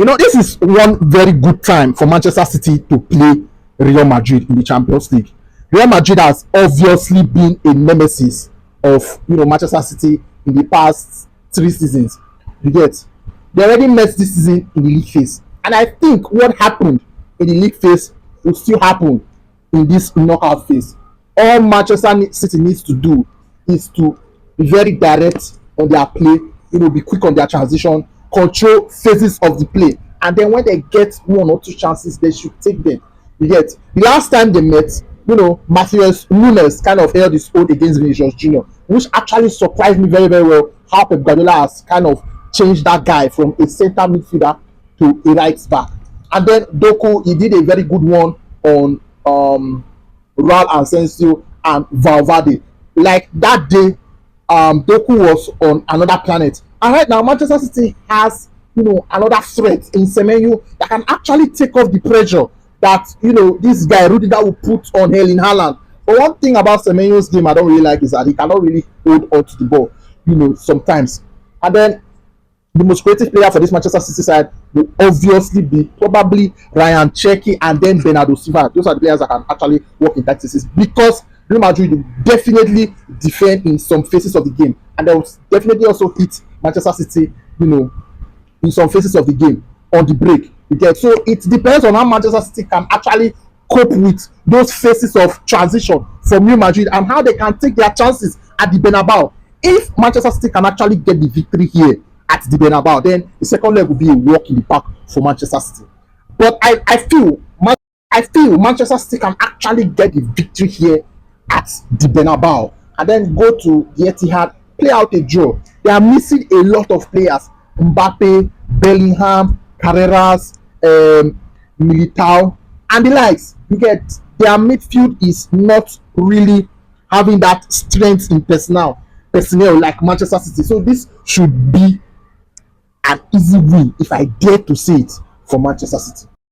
This is one very good time for Manchester City to play Real Madrid in the Champions League. Real Madrid has obviously been a nemesis of Manchester City in the past 3 seasons. You get, they already met this season in the league phase, and I think what happened in the league phase will still happen in this knockout phase. All Manchester City needs to do is to be very direct on their play, be quick on their transition, control phases of the play, and then when they get one or two chances, they should take them. You get, the last time they met, Matheus Nunes kind of held his own against Vinicius Junior, which actually surprised me very, very well. How Pep Guardiola has kind of changed that guy from a center midfielder to a right back. And then Doku, he did a very good one on Raul Asensio and Valverde. Like that day, Doku was on another planet. And right now, Manchester City has another threat in Semenyo that can actually take off the pressure that this guy Rudiger will put on Erling Haaland. But one thing about Semenyo's game I don't really like is that he cannot really hold on to the ball, sometimes. And then the most creative player for this Manchester City side will obviously be probably Ryan Cherki and then Bernardo Silva. Those are the players that can actually work in tactics, because Real Madrid will definitely defend in some phases of the game, and they will definitely also hit Manchester City, in some phases of the game on the break. You get, so it depends on how Manchester City can actually cope with those phases of transition from Real Madrid and how they can take their chances at the Bernabeu. If Manchester City can actually get the victory here at the Bernabeu, then the second leg will be a walk in the park for Manchester City. But I feel Manchester City can actually get the victory here at the Bernabeu and then go to the Etihad, play out a draw. They are missing a lot of players: Mbappe, Bellingham, Carreras, Militao, and the likes. You get, their midfield is not really having that strength in personnel like Manchester City. So this should be an easy win, if I dare to say it, for Manchester City.